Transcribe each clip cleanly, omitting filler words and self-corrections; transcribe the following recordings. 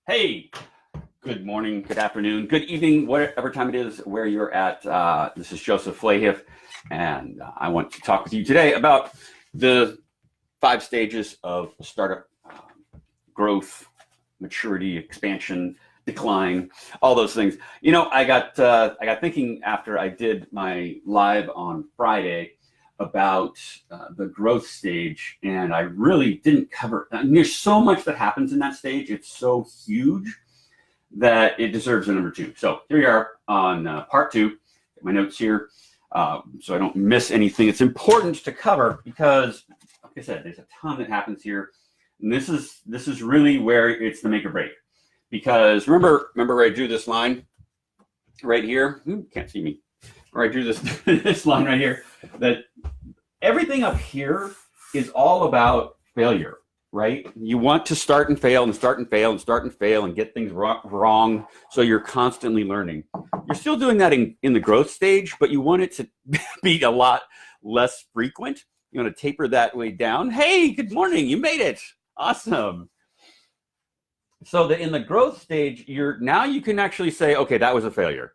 Hey, good morning, good afternoon, good evening, whatever time it is where you're at. This is Joseph Flahiff, and I want to talk with you today about the 5 stages of startup growth, maturity, expansion, decline, all those things. You know, I got thinking after I did my live on Friday about the growth stage, and I really didn't cover. I mean, there's so much that happens in that stage. It's so huge that it deserves a number 2. So here we are on part 2. Get my notes here so I don't miss anything. It's important to cover because, like I said, there's a ton that happens here, and this is really where it's the make or break. Because remember where I drew this line right here? Can't see me. Where I drew this this line right here, that everything up here is all about failure, right? You want to start and fail and start and fail and start and fail and get things wrong, so you're constantly learning. You're still doing that in the growth stage, but you want it to be a lot less frequent. You want to taper that way down. Hey, good morning, you made it. Awesome. So that in the growth stage, now you can actually say, okay, that was a failure.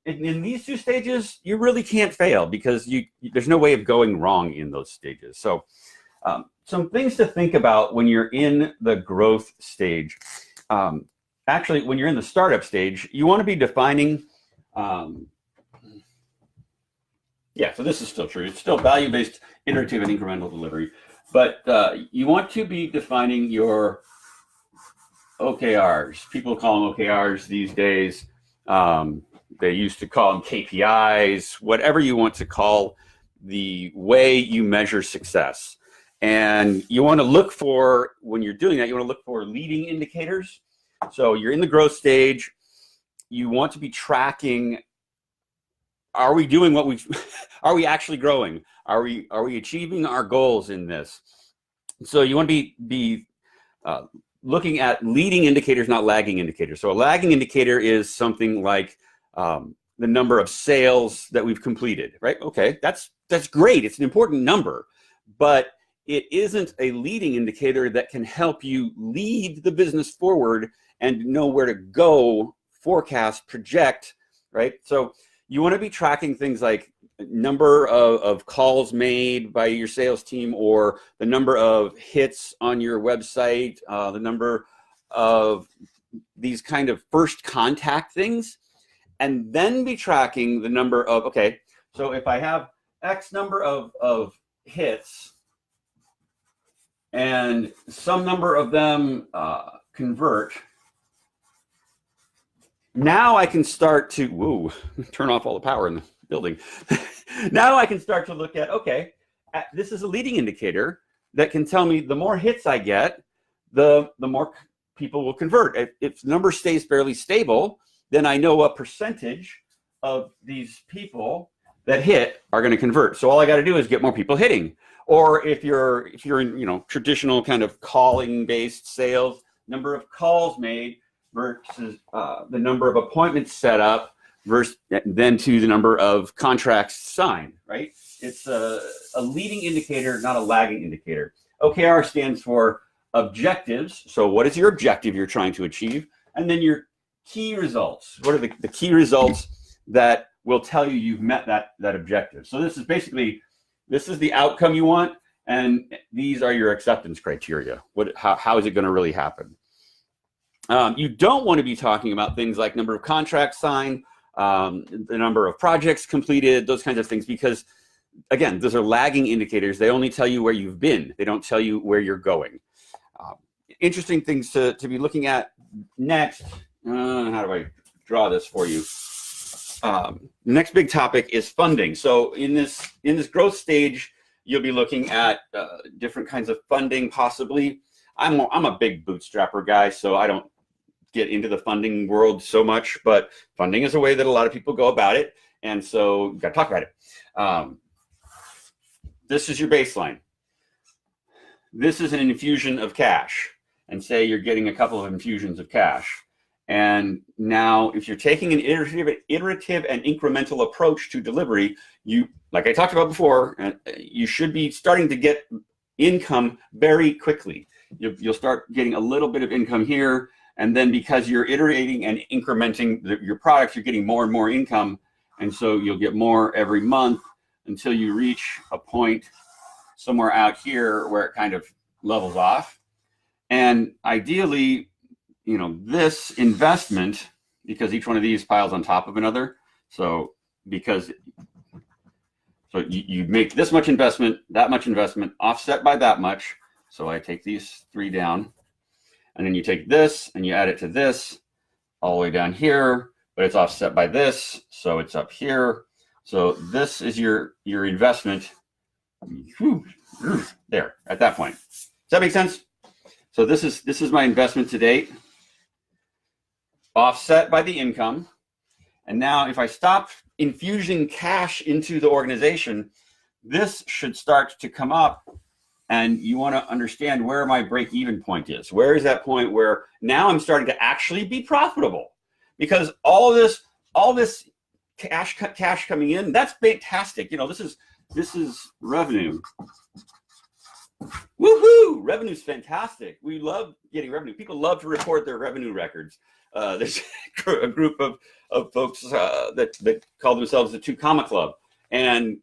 In these 2 stages, you really can't fail because there's no way of going wrong in those stages. So some things to think about when you're in the growth stage. Actually, when you're in the startup stage, you want to be defining, so this is still true. It's still value-based, iterative, and incremental delivery. But you want to be defining your OKRs. People call them OKRs these days. They used to call them KPIs, whatever you want to call the way you measure success. And you want to look for, when you're doing that, you want to look for leading indicators. So you're in the growth stage. You want to be tracking, are we doing what are we actually growing? Are we achieving our goals in this? So you want to be looking at leading indicators, not lagging indicators. So a lagging indicator is something like the number of sales that we've completed, right? Okay, that's great. It's an important number, but it isn't a leading indicator that can help you lead the business forward and know where to go, forecast, project, right? So you want to be tracking things like number of calls made by your sales team, or the number of hits on your website, the number of these kind of first contact things, and then be tracking the number of, okay, so if I have X number of hits and some number of them convert, now I can start to, turn off all the power in the building. Now I can start to look at, okay, this is a leading indicator that can tell me the more hits I get, the more people will convert. If the number stays fairly stable, then I know what percentage of these people that hit are going to convert. So all I got to do is get more people hitting. Or if you're in traditional kind of calling based sales, number of calls made versus the number of appointments set up versus then to the number of contracts signed, right? It's a leading indicator, not a lagging indicator. OKR stands for objectives. So what is your objective you're trying to achieve? And then your key results. What are the key results that will tell you you've met that objective? So this is the outcome you want, and these are your acceptance criteria. How is it going to really happen? You don't want to be talking about things like number of contracts signed, the number of projects completed, those kinds of things, because again, those are lagging indicators. They only tell you where you've been. They don't tell you where you're going. Interesting things to be looking at next. How do I draw this for you? The next big topic is funding. So in this growth stage, you'll be looking at different kinds of funding, possibly. I'm a big bootstrapper guy, so I don't get into the funding world so much, but funding is a way that a lot of people go about it, and so we've got to talk about it. This is your baseline. This is an infusion of cash, and say you're getting a couple of infusions of cash. And now if you're taking an iterative and incremental approach to delivery, like I talked about before, you should be starting to get income very quickly. You'll start getting a little bit of income here, And then because you're iterating and incrementing your products, you're getting more and more income. And so you'll get more every month until you reach a point somewhere out here where it kind of levels off. And ideally, you know, this investment, because each one of these piles on top of another. So you make this much investment, that much investment, offset by that much. So I take these three down, and then you take this and you add it to this all the way down here, but it's offset by this, so it's up here. So this is your investment. Whew, there at that point. Does that make sense? So this is my investment to date, offset by the income. And now if I stop infusing cash into the organization, this should start to come up, and you want to understand where my break-even point is. Where is that point where now I'm starting to actually be profitable? Because all this cash coming in, that's fantastic. You know, this is revenue. Woohoo! Revenue's fantastic. We love getting revenue. People love to report their revenue records. There's a group of folks that call themselves the Two Comma Club, and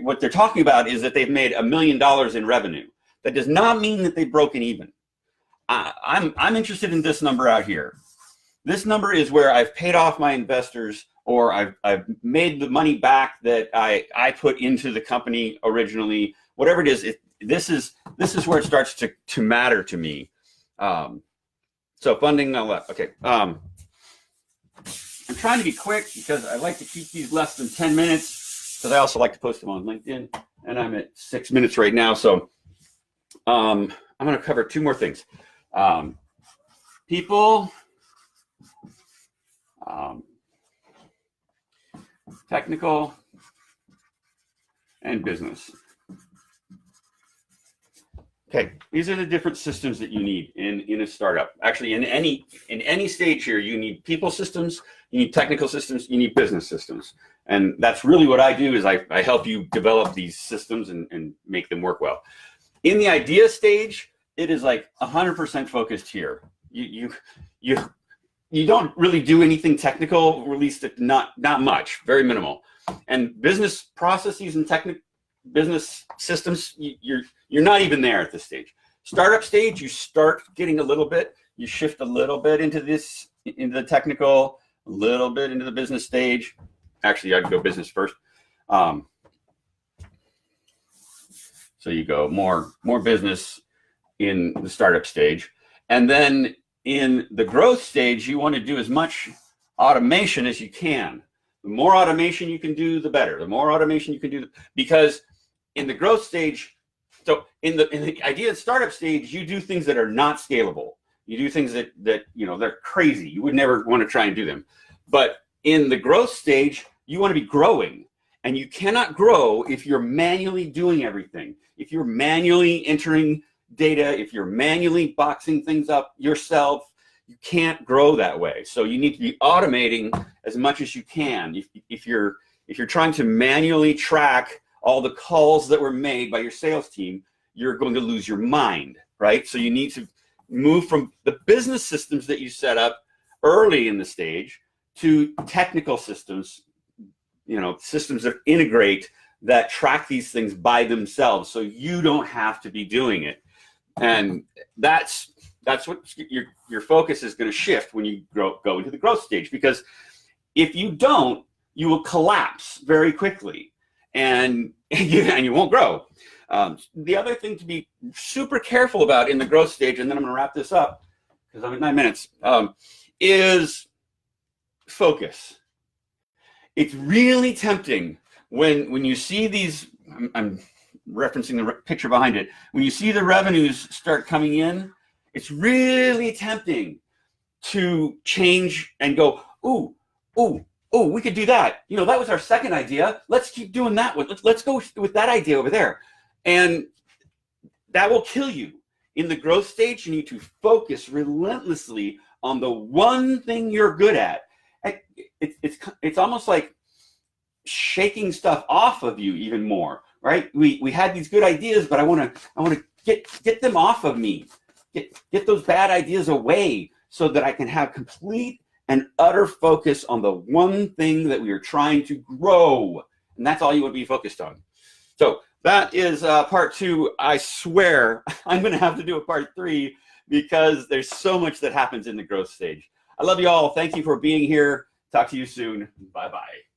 what they're talking about is that they've made $1 million in revenue. That does not mean that they've broken even. I'm interested in this number out here. This number is where I've paid off my investors, or I've made the money back that I put into the company originally. Whatever it is, this is where it starts to matter to me. So funding, okay. I'm trying to be quick because I like to keep these less than 10 minutes. Because I also like to post them on LinkedIn, and I'm at 6 minutes right now. So I'm going to cover two more things. People, technical, and business. Okay, these are the different systems that you need in a startup. Actually, in any stage here, you need people systems, you need technical systems, you need business systems. And that's really what I do, is I help you develop these systems and make them work well. In the idea stage, it is like 100% focused here. You don't really do anything technical, or at least not much, very minimal. And business processes and business systems, you're not even there at this stage. Startup stage, you start getting a little bit, you shift a little bit into the technical, a little bit into the business stage. Actually, I'd go business first. So you go more business in the startup stage. And then in the growth stage, you want to do as much automation as you can. The more automation you can do, the better. The more automation you can do, because in the growth stage, so in the idea startup stage, you do things that are not scalable. You do things that you know, they're crazy. You would never want to try and do them. But in the growth stage, you want to be growing, and you cannot grow if you're manually doing everything. If you're manually entering data, if you're manually boxing things up yourself, you can't grow that way. So you need to be automating as much as you can. If you're trying to manually track all the calls that were made by your sales team, you're going to lose your mind, right? So you need to move from the business systems that you set up early in the stage to technical systems, you know, systems that integrate, that track these things by themselves, so you don't have to be doing it. And that's what your focus is going to shift when you go into the growth stage, because if you don't, you will collapse very quickly, and you won't grow. The other thing to be super careful about in the growth stage, and then I'm going to wrap this up because I'm at 9 minutes, is focus. It's really tempting when you see these, I'm referencing the picture behind it, when you see the revenues start coming in, it's really tempting to change and go, ooh, we could do that. You know, that was our second idea. Let's keep doing that one. Let's go with that idea over there. And that will kill you. In the growth stage, you need to focus relentlessly on the one thing you're good at. It's almost like shaking stuff off of you even more, right? We had these good ideas, but I want to get them off of me. Get those bad ideas away so that I can have complete and utter focus on the one thing that we are trying to grow. And that's all you would be focused on. So that is part 2. I swear I'm going to have to do a part 3 because there's so much that happens in the growth stage. I love you all. Thank you for being here. Talk to you soon. Bye-bye.